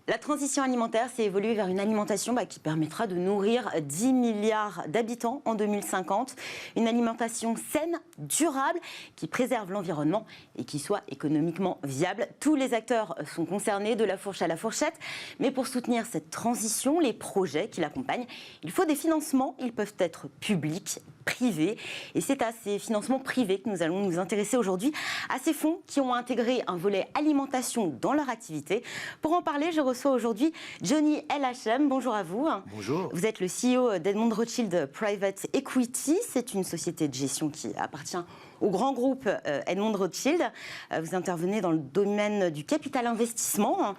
La transition alimentaire, c'est évoluer vers une alimentation qui permettra de nourrir 10 milliards d'habitants en 2050. Une alimentation saine, durable, qui préserve l'environnement et qui soit économiquement viable. Tous les acteurs sont concernés, de la fourche à la fourchette. Mais pour soutenir cette transition, les projets qui l'accompagnent, il faut des financements. Ils peuvent être publics, privés. Et c'est à ces financements privés que nous allons nous intéresser aujourd'hui, à ces fonds qui ont intégré un volet alimentation dans leur activité. Pour en parler, je reçois aujourd'hui Johnny El-Hachem. Bonjour à vous. Bonjour. Vous êtes le CEO d'Edmond Rothschild Private Equity. C'est une société de gestion qui appartient au grand groupe Edmond Rothschild. Vous intervenez dans le domaine du capital investissement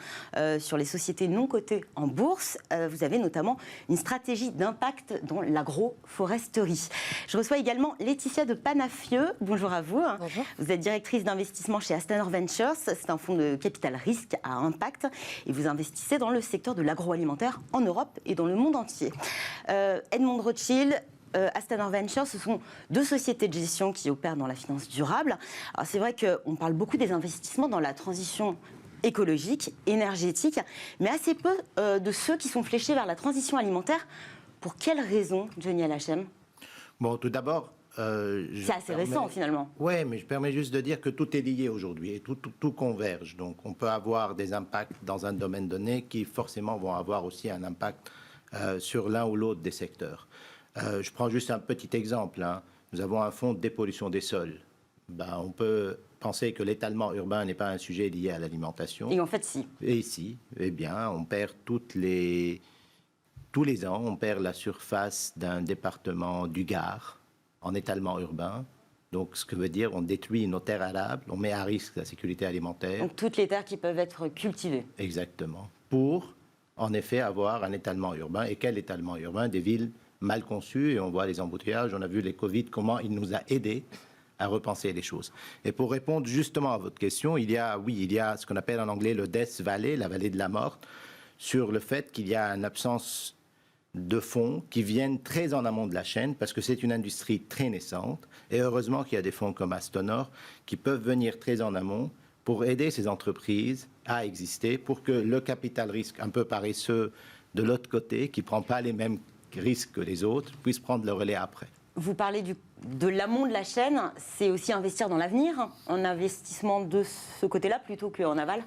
sur les sociétés non cotées en bourse. Vous avez notamment une stratégie d'impact dans l'agroforesterie. Je reçois également Laetitia de Panafieux. Bonjour à vous. Bonjour. Vous êtes directrice d'investissement chez Astanor Ventures. C'est un fonds de capital risque à impact et vous investissez dans le secteur de l'agroalimentaire en Europe et dans le monde entier. Edmond Rothschild, Astanor Ventures, ce sont deux sociétés de gestion qui opèrent dans la finance durable. Alors c'est vrai qu'on parle beaucoup des investissements dans la transition écologique, énergétique, mais assez peu de ceux qui sont fléchés vers la transition alimentaire. Pour quelles raisons, Johnny El-Hachem ? Bon, tout d'abord... c'est assez récent, finalement. Oui, mais je permets juste de dire que tout est lié aujourd'hui et tout converge. Donc, on peut avoir des impacts dans un domaine donné qui, forcément, vont avoir aussi un impact sur l'un ou l'autre des secteurs. Je prends juste un petit exemple. Nous avons un fonds de dépollution des sols. On peut penser que l'étalement urbain n'est pas un sujet lié à l'alimentation. Et en fait, si. Et si, eh bien, on perd tous les ans, on perd la surface d'un département du Gard en étalement urbain. Donc, ce que veut dire, on détruit nos terres arables, on met à risque la sécurité alimentaire. Donc, toutes les terres qui peuvent être cultivées. Exactement. Pour, en effet, avoir un étalement urbain. Et quel étalement urbain ? Des villes mal conçues. Et on voit les embouteillages, on a vu les Covid, comment il nous a aidés à repenser les choses. Et pour répondre justement à votre question, il y a ce qu'on appelle en anglais le Death Valley, la vallée de la mort, sur le fait qu'il y a une absence de fonds qui viennent très en amont de la chaîne parce que c'est une industrie très naissante et heureusement qu'il y a des fonds comme Astanor qui peuvent venir très en amont pour aider ces entreprises à exister pour que le capital risque un peu paresseux de l'autre côté qui ne prend pas les mêmes risques que les autres puisse prendre le relais après. Vous parlez de l'amont de la chaîne, c'est aussi investir dans l'avenir, en investissement de ce côté-là plutôt qu'en aval ?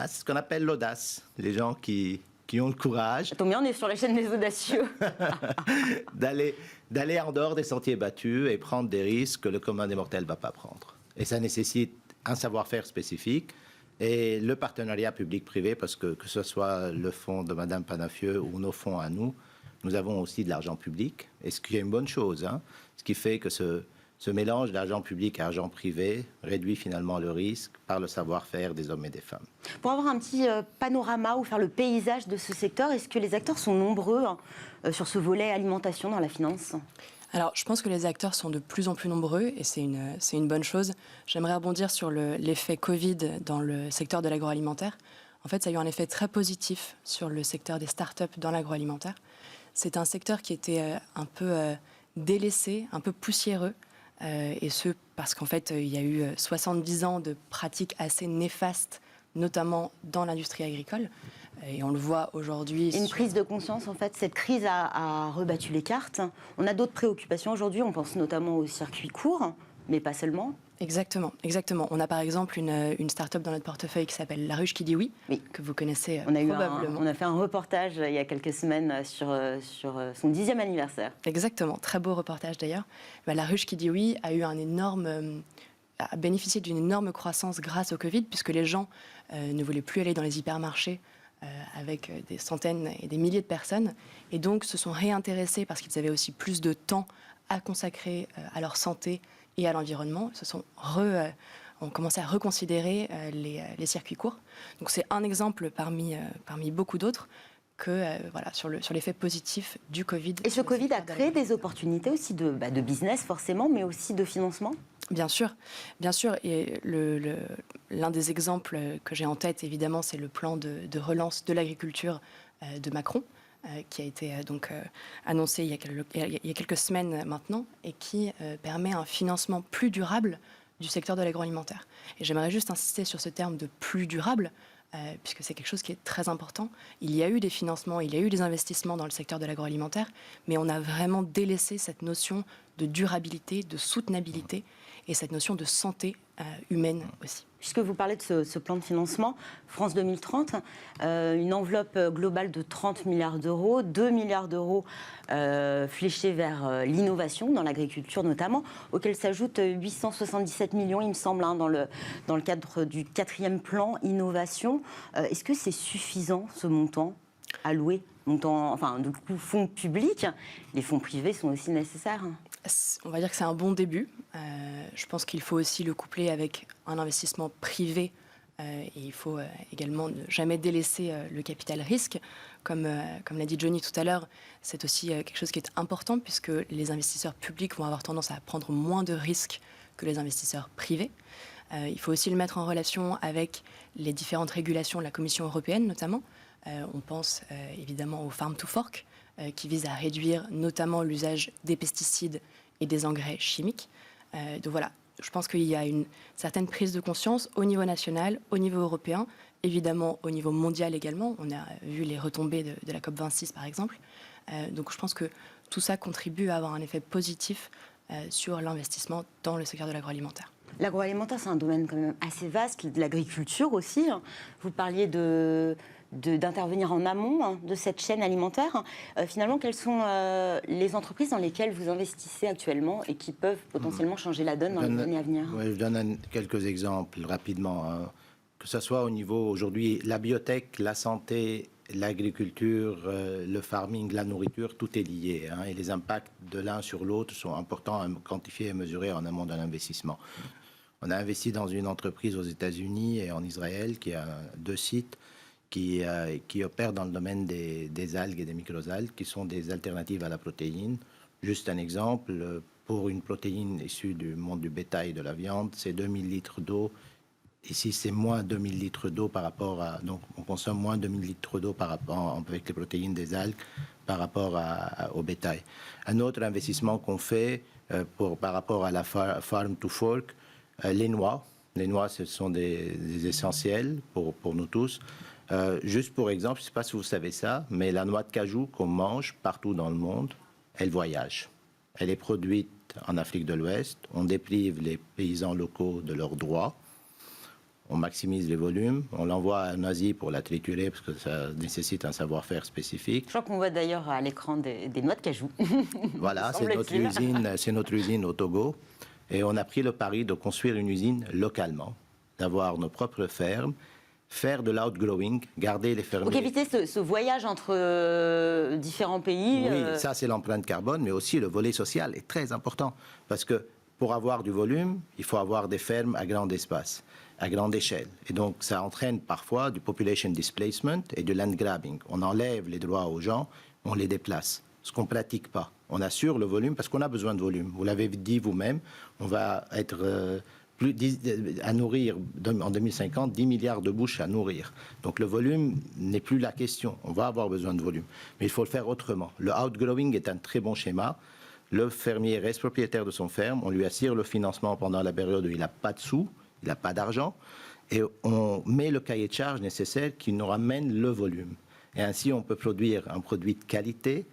C'est ce qu'on appelle l'audace, les gens qui ont le courage. Tant mieux, on est sur la chaîne des audacieux. d'aller en dehors des sentiers battus et prendre des risques que le commun des mortels ne va pas prendre. Et ça nécessite un savoir-faire spécifique et le partenariat public-privé, parce que ce soit le fonds de Madame Panafieux ou nos fonds à nous, nous avons aussi de l'argent public, et ce qui est une bonne chose, ce qui fait que ce mélange d'argent public et argent privé réduit finalement le risque par le savoir-faire des hommes et des femmes. Pour avoir un petit panorama ou faire le paysage de ce secteur, est-ce que les acteurs sont nombreux sur ce volet alimentation dans la finance ? Alors, je pense que les acteurs sont de plus en plus nombreux et c'est une bonne chose. J'aimerais rebondir sur l'effet Covid dans le secteur de l'agroalimentaire. En fait, ça a eu un effet très positif sur le secteur des startups dans l'agroalimentaire. C'est un secteur qui était un peu délaissé, un peu poussiéreux. Et ce, parce qu'en fait, il y a eu 70 ans de pratiques assez néfastes, notamment dans l'industrie agricole. Et on le voit aujourd'hui. Une prise de conscience, en fait, cette crise a rebattu les cartes. On a d'autres préoccupations aujourd'hui, on pense notamment aux circuits courts, mais pas seulement. Exactement. On a par exemple une start-up dans notre portefeuille qui s'appelle La Ruche qui dit oui, que vous connaissez probablement. On a fait un reportage il y a quelques semaines sur son 10e anniversaire. Exactement, très beau reportage d'ailleurs. La Ruche qui dit oui a bénéficié d'une énorme croissance grâce au Covid, puisque les gens ne voulaient plus aller dans les hypermarchés avec des centaines et des milliers de personnes, et donc se sont réintéressés parce qu'ils avaient aussi plus de temps à consacrer à leur santé et à l'environnement, ont commencé à reconsidérer les circuits courts. Donc c'est un exemple parmi beaucoup d'autres sur l'effet positif du Covid. Et ce Covid a créé des opportunités aussi de business forcément, mais aussi de financement ? Bien sûr. Et l'un des exemples que j'ai en tête, évidemment, c'est le plan de relance de l'agriculture de Macron, qui a été annoncé il y a quelques semaines maintenant et qui permet un financement plus durable du secteur de l'agroalimentaire. Et j'aimerais juste insister sur ce terme de plus durable puisque c'est quelque chose qui est très important. Il y a eu des financements, il y a eu des investissements dans le secteur de l'agroalimentaire, mais on a vraiment délaissé cette notion de durabilité, de soutenabilité et cette notion de santé humaine aussi. Puisque vous parlez de ce plan de financement, France 2030, une enveloppe globale de 30 milliards d'euros, 2 milliards d'euros fléchés vers l'innovation, dans l'agriculture notamment, auxquels s'ajoutent 877 millions, il me semble, dans le cadre du 4e plan innovation. Est-ce que c'est suffisant, ce montant alloué, de fonds publics? Les fonds privés sont aussi nécessaires. On va dire que c'est un bon début. Je pense qu'il faut aussi le coupler avec un investissement privé et il faut également ne jamais délaisser le capital risque. Comme l'a dit Johnny tout à l'heure, c'est aussi quelque chose qui est important puisque les investisseurs publics vont avoir tendance à prendre moins de risques que les investisseurs privés. Il faut aussi le mettre en relation avec les différentes régulations de la Commission européenne notamment. On pense évidemment au Farm to Fork, qui vise à réduire notamment l'usage des pesticides et des engrais chimiques. Donc voilà, je pense qu'il y a une certaine prise de conscience au niveau national, au niveau européen, évidemment au niveau mondial également. On a vu les retombées de la COP26 par exemple. Donc je pense que tout ça contribue à avoir un effet positif sur l'investissement dans le secteur de l'agroalimentaire. L'agroalimentaire, c'est un domaine quand même assez vaste, de l'agriculture aussi. Vous parliez d'intervenir en amont de cette chaîne alimentaire. Finalement, quelles sont les entreprises dans lesquelles vous investissez actuellement et qui peuvent potentiellement changer la donne dans les années à venir? Je donne quelques exemples rapidement. Que ce soit au niveau aujourd'hui, la biotech, la santé, l'agriculture, le farming, la nourriture, tout est lié. Et les impacts de l'un sur l'autre sont importants à quantifier et mesurer en amont d'un investissement. On a investi dans une entreprise aux États-Unis et en Israël qui a 2 sites qui opèrent dans le domaine des algues et des microalgues, qui sont des alternatives à la protéine. Juste un exemple, pour une protéine issue du monde du bétail, de la viande, c'est 2000 litres d'eau. Ici, c'est moins 2000 litres d'eau par rapport à... Donc, on consomme moins 2000 litres d'eau par rapport, avec les protéines des algues par rapport au bétail. Un autre investissement qu'on fait par rapport à la Farm to Fork, les noix. Les noix, ce sont des essentiels pour nous tous. Juste pour exemple, je ne sais pas si vous savez ça, mais la noix de cajou qu'on mange partout dans le monde, elle voyage. Elle est produite en Afrique de l'Ouest. On déprive les paysans locaux de leurs droits. On maximise les volumes. On l'envoie en Asie pour la triturer parce que ça nécessite un savoir-faire spécifique. Je crois qu'on voit d'ailleurs à l'écran des noix de cajou. Voilà, c'est notre usine au Togo. Et on a pris le pari de construire une usine localement, d'avoir nos propres fermes, faire de l'outgrowing, garder les fermiers. Donc éviter ce voyage entre différents pays. Oui, ça c'est l'empreinte carbone, mais aussi le volet social est très important. Parce que pour avoir du volume, il faut avoir des fermes à grand espace, à grande échelle. Et donc ça entraîne parfois du population displacement et du land grabbing. On enlève les droits aux gens, on les déplace. Ce qu'on ne pratique pas. On assure le volume parce qu'on a besoin de volume. Vous l'avez dit vous-même, on va être à nourrir en 2050 10 milliards de bouches à nourrir. Donc le volume n'est plus la question. On va avoir besoin de volume. Mais il faut le faire autrement. Le outgrowing est un très bon schéma. Le fermier reste propriétaire de son ferme. On lui assure le financement pendant la période où il n'a pas de sous, il n'a pas d'argent. Et on met le cahier de charge nécessaire qui nous ramène le volume. Et ainsi, on peut produire un produit de qualité,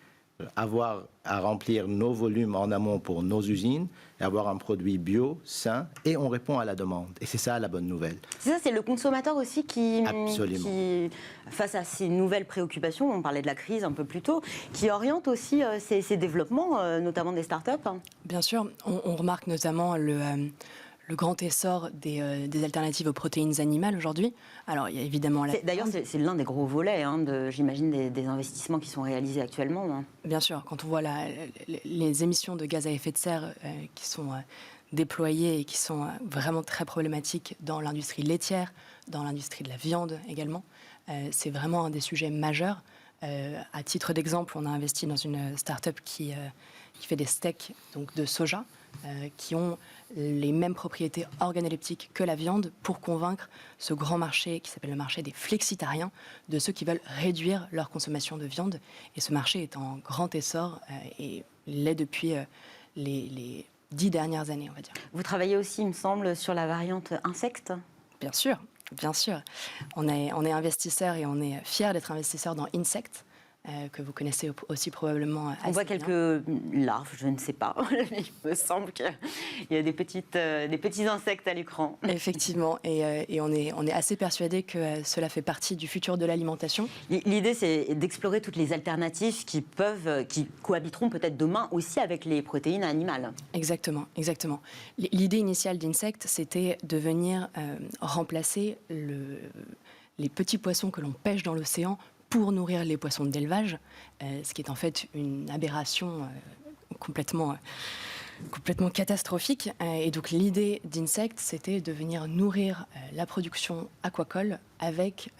avoir à remplir nos volumes en amont pour nos usines, et avoir un produit bio, sain, et on répond à la demande. Et c'est ça la bonne nouvelle. C'est ça, c'est le consommateur aussi qui, face à ces nouvelles préoccupations, on parlait de la crise un peu plus tôt, qui oriente aussi ces développements, notamment des startups. Bien sûr, on remarque notamment le grand essor des alternatives aux protéines animales aujourd'hui. Alors, il y a évidemment... D'ailleurs, c'est l'un des gros volets, j'imagine, des investissements qui sont réalisés actuellement. Bien sûr, quand on voit les émissions de gaz à effet de serre qui sont déployées et qui sont vraiment très problématiques dans l'industrie laitière, dans l'industrie de la viande également, c'est vraiment un des sujets majeurs. À titre d'exemple, on a investi dans une start-up qui fait des steaks donc de soja, qui ont les mêmes propriétés organoleptiques que la viande pour convaincre ce grand marché qui s'appelle le marché des flexitariens, de ceux qui veulent réduire leur consommation de viande. Et ce marché est en grand essor et l'est depuis les 10 dernières années, on va dire. Vous travaillez aussi, il me semble, sur la variante insecte ? Bien sûr. Bien sûr. On est investisseur et on est fiers d'être investisseur dans Insect, que vous connaissez aussi probablement assez On voit bien. quelques larves, je ne sais pas. Il me semble qu'il y a des petits insectes à l'écran. Effectivement, et on est assez persuadé que cela fait partie du futur de l'alimentation. L'idée, c'est d'explorer toutes les alternatives qui cohabiteront peut-être demain aussi avec les protéines animales. Exactement, exactement. L'idée initiale d'Insect, c'était de venir remplacer les petits poissons que l'on pêche dans l'océan pour nourrir les poissons d'élevage, ce qui est en fait une aberration complètement catastrophique. Et donc l'idée d'Insect, c'était de venir nourrir la production aquacole avec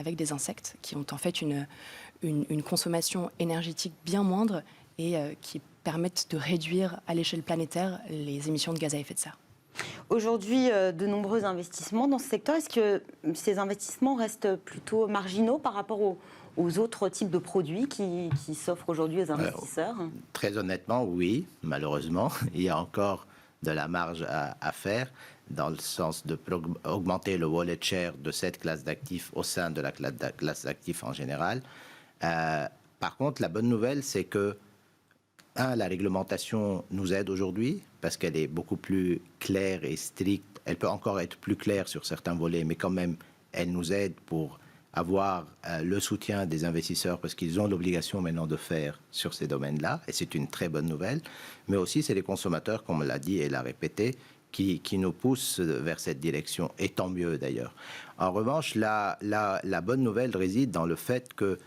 des insectes qui ont en fait une consommation énergétique bien moindre et qui permettent de réduire à l'échelle planétaire les émissions de gaz à effet de serre. Aujourd'hui, de nombreux investissements dans ce secteur. Est-ce que ces investissements restent plutôt marginaux par rapport aux autres types de produits qui s'offrent aujourd'hui aux investisseurs? Très honnêtement, oui, malheureusement. Il y a encore de la marge à faire dans le sens d'augmenter le wallet share de cette classe d'actifs au sein de la classe d'actifs en général. Par contre, la bonne nouvelle, c'est que la réglementation nous aide aujourd'hui parce qu'elle est beaucoup plus claire et stricte. Elle peut encore être plus claire sur certains volets, mais quand même, elle nous aide pour avoir le soutien des investisseurs parce qu'ils ont l'obligation maintenant de faire sur ces domaines-là, et c'est une très bonne nouvelle. Mais aussi, c'est les consommateurs, comme on l'a dit et l'a répété, qui nous poussent vers cette direction, et tant mieux d'ailleurs. En revanche, la bonne nouvelle réside dans le fait que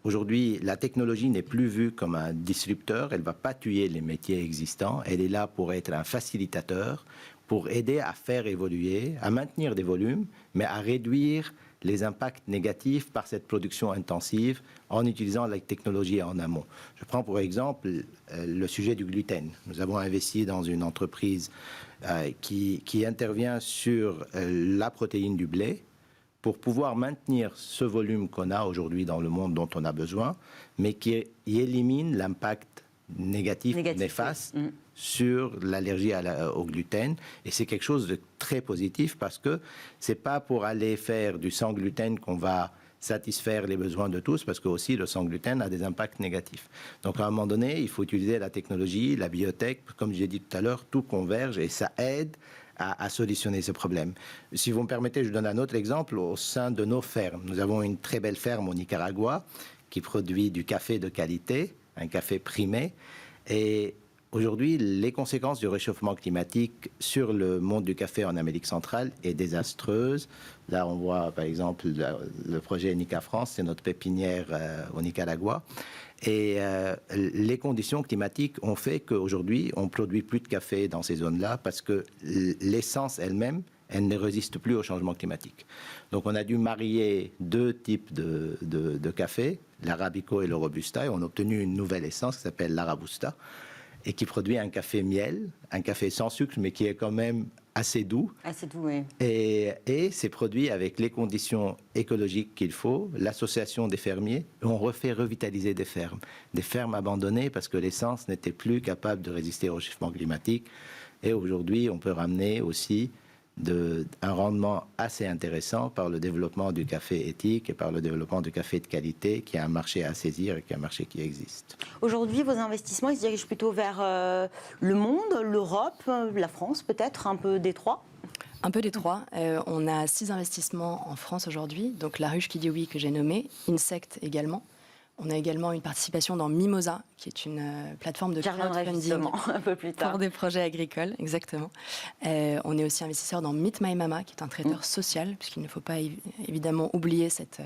aujourd'hui, la technologie n'est plus vue comme un disrupteur, elle ne va pas tuer les métiers existants, elle est là pour être un facilitateur, pour aider à faire évoluer, à maintenir des volumes, mais à réduire les impacts négatifs par cette production intensive en utilisant la technologie en amont. Je prends pour exemple le sujet du gluten. Nous avons investi dans une entreprise qui intervient sur la protéine du blé, pour pouvoir maintenir ce volume qu'on a aujourd'hui dans le monde dont on a besoin, mais qui élimine l'impact négatif néfaste sur l'allergie au gluten. Et c'est quelque chose de très positif parce que c'est pas pour aller faire du sans gluten qu'on va satisfaire les besoins de tous, parce que aussi le sans gluten a des impacts négatifs. Donc à un moment donné, il faut utiliser la technologie, la biotech, comme j'ai dit tout à l'heure, tout converge et ça aide à solutionner ce problème. Si vous me permettez, je donne un autre exemple au sein de nos fermes. Nous avons une très belle ferme au Nicaragua qui produit du café de qualité, un café primé. Et aujourd'hui, les conséquences du réchauffement climatique sur le monde du café en Amérique centrale est désastreuse. Là, on voit par exemple le projet Nica France, c'est notre pépinière au Nicaragua. Et les conditions climatiques ont fait qu'aujourd'hui, on ne produit plus de café dans ces zones-là parce que l'essence elle-même, elle ne résiste plus au changement climatique. Donc on a dû marier deux types de café, l'arabico et le robusta, et on a obtenu une nouvelle essence qui s'appelle l'arabusta, et qui produit un café miel, un café sans sucre, mais qui est quand même assez doux. Assez doux, oui. Et c'est produit avec les conditions écologiques qu'il faut, l'association des fermiers, et on refait revitaliser des fermes abandonnées parce que l'essence n'était plus capable de résister au réchauffement climatique. Et aujourd'hui, on peut ramener aussi un rendement assez intéressant par le développement du café éthique et par le développement du café de qualité, qui a un marché à saisir et qui est un marché qui existe. Aujourd'hui, vos investissements, ils se dirigent plutôt vers le monde, l'Europe, la France peut-être, un peu des trois? Un peu des trois. On a 6 investissements en France aujourd'hui, donc La Ruche qui dit oui que j'ai nommé, Insect également. On a également une participation dans Mimosa, qui est une plateforme de crowdfunding un peu plus tard. pour des projets agricoles, exactement. On est aussi investisseur dans Meet My Mama, qui est un traiteur social, puisqu'il ne faut pas évidemment oublier cette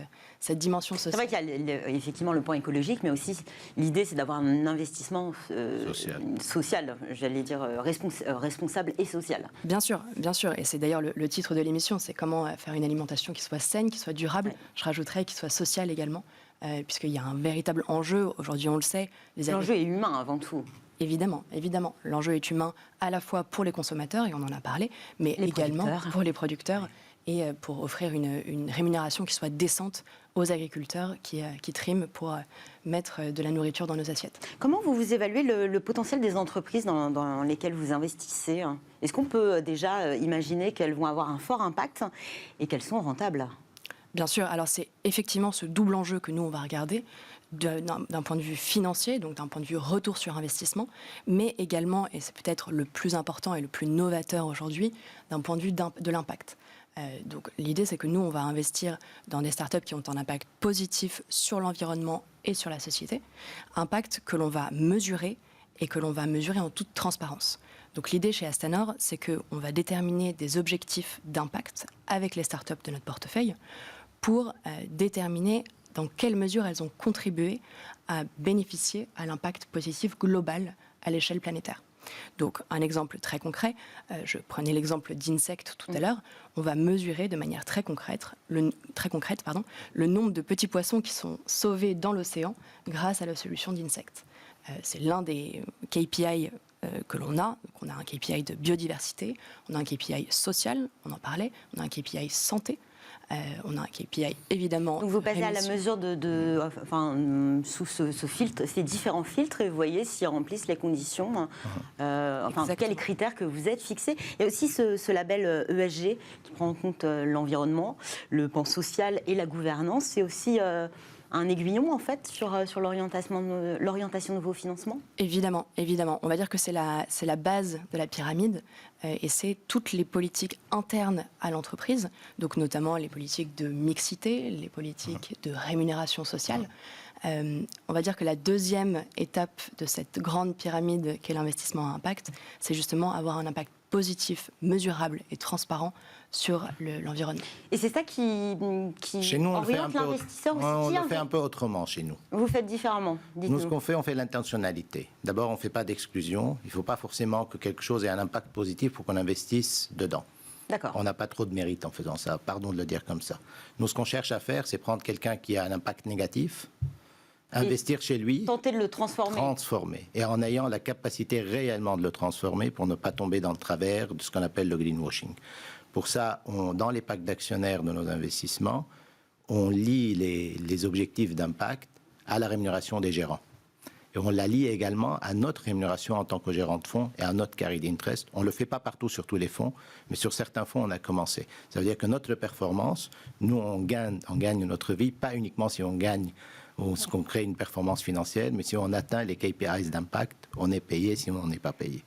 dimension sociale. C'est vrai qu'il y a effectivement le point écologique, mais aussi l'idée, c'est d'avoir un investissement social, j'allais dire responsable et social. Bien sûr, et c'est d'ailleurs le titre de l'émission, c'est comment faire une alimentation qui soit saine, qui soit durable. Ouais. Je rajouterais qui soit sociale également. Puisqu'il y a un véritable enjeu, aujourd'hui on le sait. L'enjeu est humain avant tout. Évidemment. L'enjeu est humain à la fois pour les consommateurs, et on en a parlé, mais également pour les producteurs et pour offrir une rémunération qui soit décente aux agriculteurs qui triment pour mettre de la nourriture dans nos assiettes. Comment vous évaluez le potentiel des entreprises dans lesquelles vous investissez? Est-ce qu'on peut déjà imaginer qu'elles vont avoir un fort impact et qu'elles sont rentables? Bien sûr, alors c'est effectivement ce double enjeu que nous, on va regarder d'un point de vue financier, donc d'un point de vue retour sur investissement, mais également, et c'est peut-être le plus important et le plus novateur aujourd'hui, d'un point de vue de l'impact. Donc l'idée, c'est que nous, on va investir dans des startups qui ont un impact positif sur l'environnement et sur la société, impact que l'on va mesurer et que l'on va mesurer en toute transparence. Donc l'idée chez Astanor, c'est qu'on va déterminer des objectifs d'impact avec les startups de notre portefeuille pour déterminer dans quelle mesure elles ont contribué à bénéficier à l'impact positif global à l'échelle planétaire. Donc, un exemple très concret, je prenais l'exemple d'Insect tout à l'heure, on va mesurer de manière très concrète, le nombre de petits poissons qui sont sauvés dans l'océan grâce à la solution d'Insect. C'est l'un des KPI que l'on a. Donc, on a un KPI de biodiversité, on a un KPI social, on en parlait, on a un KPI santé. On a un KPI évidemment. Donc vous passez à la mesure sous ce filtre, ces différents filtres, et vous voyez s'ils remplissent les conditions, quels critères que vous êtes fixés. Il y a aussi ce label ESG qui prend en compte l'environnement, le pan social et la gouvernance. C'est aussi un aiguillon en fait sur l'orientation de vos financements? Évidemment. On va dire que c'est la base de la pyramide et c'est toutes les politiques internes à l'entreprise, donc notamment les politiques de mixité, les politiques de rémunération sociale. On va dire que la deuxième étape de cette grande pyramide qu'est l'investissement à impact, c'est justement avoir un impact positif, mesurable et transparent sur l'environnement. Et c'est ça qui chez nous, oriente l'investisseur aussi. On le fait un peu autrement chez nous. Vous faites différemment, dites-nous. Nous, ce qu'on fait, on fait l'intentionnalité. D'abord, on ne fait pas d'exclusion. Il ne faut pas forcément que quelque chose ait un impact positif pour qu'on investisse dedans. D'accord. On n'a pas trop de mérite en faisant ça, pardon de le dire comme ça. Nous, ce qu'on cherche à faire, c'est prendre quelqu'un qui a un impact négatif, investir chez lui, tenter de le transformer. Et en ayant la capacité réellement de le transformer pour ne pas tomber dans le travers de ce qu'on appelle le greenwashing. Pour ça, dans les packs d'actionnaires de nos investissements, on lie les objectifs d'impact à la rémunération des gérants. Et on la lie également à notre rémunération en tant que gérant de fonds et à notre carried interest. On ne le fait pas partout sur tous les fonds, mais sur certains fonds, on a commencé. Ça veut dire que notre performance, nous, on gagne notre vie, pas uniquement si on gagne ou qu'on crée une performance financière, mais si on atteint les KPIs d'impact, on est payé, sinon on n'est pas payé.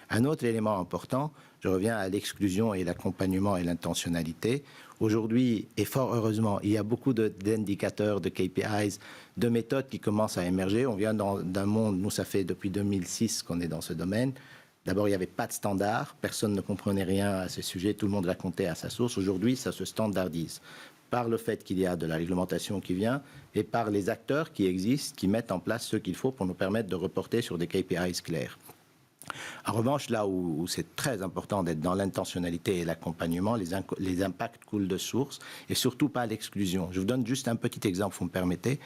Un autre élément important, je reviens à l'exclusion et l'accompagnement et l'intentionnalité. Aujourd'hui, et fort heureusement, il y a beaucoup d'indicateurs, de KPIs, de méthodes qui commencent à émerger. On vient d'un monde, nous ça fait depuis 2006 qu'on est dans ce domaine. D'abord, il n'y avait pas de standard, personne ne comprenait rien à ce sujet, tout le monde racontait à sa sauce. Aujourd'hui, ça se standardise par le fait qu'il y a de la réglementation qui vient et par les acteurs qui existent, qui mettent en place ce qu'il faut pour nous permettre de reporter sur des KPIs clairs. En revanche, là où c'est très important d'être dans l'intentionnalité et l'accompagnement, les impacts coulent de source et surtout pas l'exclusion. Je vous donne juste un petit exemple, vous me permettez.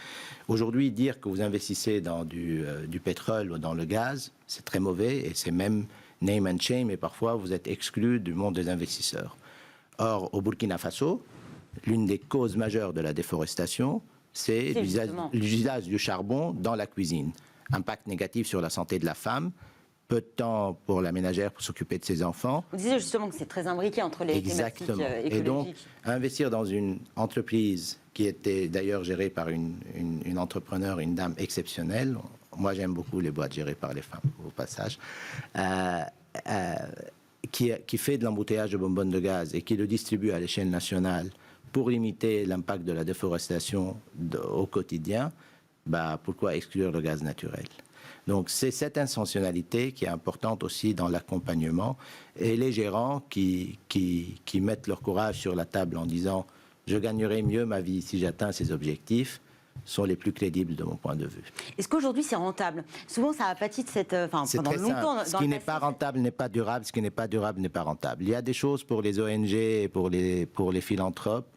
Aujourd'hui, dire que vous investissez dans du pétrole ou dans le gaz, c'est très mauvais et c'est même name and shame et parfois vous êtes exclu du monde des investisseurs. Or, au Burkina Faso, l'une des causes majeures de la déforestation, c'est l'usage du charbon dans la cuisine. Impact négatif sur la santé de la femme, peu de temps pour la ménagère pour s'occuper de ses enfants. Vous disiez justement que c'est très imbriqué entre les thématiques écologiques. Et donc, investir dans une entreprise qui était d'ailleurs gérée par une entrepreneur, une dame exceptionnelle, moi j'aime beaucoup les boîtes gérées par les femmes, au passage, qui fait de l'embouteillage de bonbonnes de gaz et qui le distribue à l'échelle nationale pour limiter l'impact de la déforestation au quotidien, pourquoi exclure le gaz naturel ? Donc c'est cette intentionnalité qui est importante aussi dans l'accompagnement et les gérants qui mettent leur courage sur la table en disant « je gagnerai mieux ma vie si j'atteins ces objectifs » sont les plus crédibles de mon point de vue. Est-ce qu'aujourd'hui c'est rentable ? Souvent ça a pâti de cette... c'est très simple. Ce qui n'est pas rentable n'est pas durable, ce qui n'est pas durable n'est pas rentable. Il y a des choses pour les ONG et pour les philanthropes.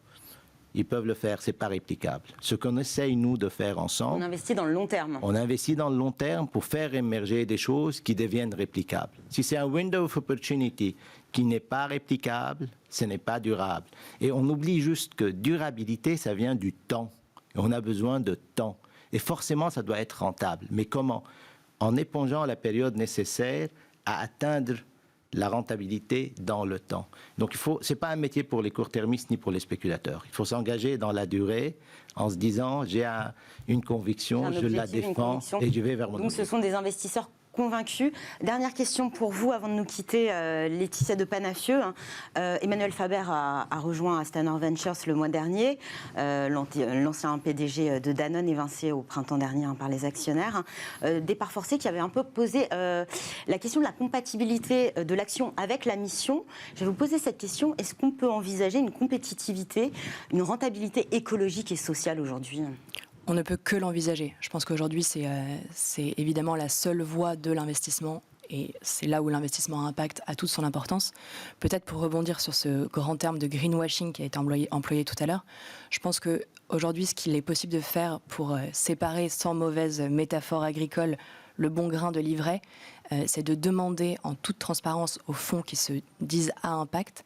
Ils peuvent le faire, c'est pas réplicable. Ce qu'on essaye, nous, de faire ensemble... On investit dans le long terme. On investit dans le long terme pour faire émerger des choses qui deviennent réplicables. Si c'est un window of opportunity qui n'est pas réplicable, ce n'est pas durable. Et on oublie juste que durabilité, ça vient du temps. Et on a besoin de temps. Et forcément, ça doit être rentable. Mais comment? En épongeant la période nécessaire à atteindre la rentabilité dans le temps. Donc, ce n'est pas un métier pour les court-termistes ni pour les spéculateurs. Il faut s'engager dans la durée en se disant, j'ai une conviction, je la défends et je vais vers mon objectif. Donc, ce sont des investisseurs convaincus. Dernière question pour vous, avant de nous quitter, Laetitia de Panafieux. Emmanuel Faber a rejoint Astanor Ventures le mois dernier. L'ancien PDG de Danone évincé au printemps dernier par les actionnaires. Départ forcé qui avait un peu posé la question de la compatibilité de l'action avec la mission. Je vais vous poser cette question. Est-ce qu'on peut envisager une compétitivité, une rentabilité écologique et sociale aujourd'hui ? On ne peut que l'envisager. Je pense qu'aujourd'hui, c'est évidemment la seule voie de l'investissement et c'est là où l'investissement à impact a toute son importance. Peut-être pour rebondir sur ce grand terme de greenwashing qui a été employé tout à l'heure, je pense qu'aujourd'hui, ce qu'il est possible de faire pour séparer, sans mauvaise métaphore agricole, le bon grain de l'ivraie, c'est de demander en toute transparence aux fonds qui se disent à impact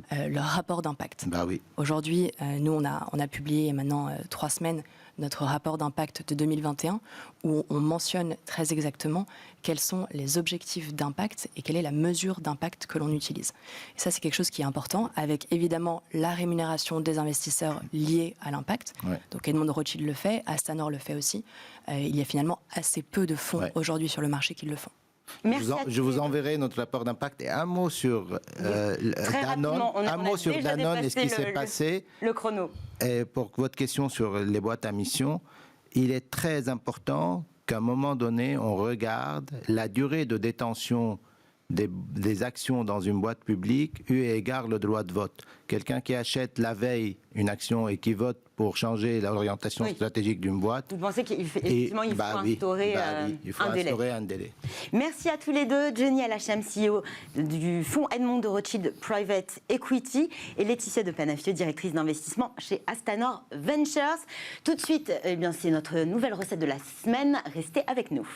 leur rapport d'impact. Bah oui. Aujourd'hui, nous, on a publié maintenant 3 semaines notre rapport d'impact de 2021 où on mentionne très exactement quels sont les objectifs d'impact et quelle est la mesure d'impact que l'on utilise. Et ça, c'est quelque chose qui est important, avec évidemment la rémunération des investisseurs liée à l'impact. Ouais. Donc Edmond de Rothschild le fait, Astanor le fait aussi. Il y a finalement assez peu de fonds aujourd'hui sur le marché qui le font. Je vous enverrai notre rapport d'impact et un mot sur Danone. Un mot sur Danone et ce qui s'est passé. Le chrono. Et pour votre question sur les boîtes à mission, il est très important qu'à un moment donné, on regarde la durée de détention des actions dans une boîte publique eu égard le droit de vote. Quelqu'un qui achète la veille une action et qui vote pour changer l'orientation stratégique d'une boîte. Vous pensez qu'il faut instaurer un délai. Merci à tous les deux. Johnny Al-Hacham, CEO du fonds Edmond de Rothschild Private Equity et Laetitia de Panafieux, directrice d'investissement chez Astanor Ventures. Tout de suite, c'est notre nouvelle recette de la semaine. Restez avec nous.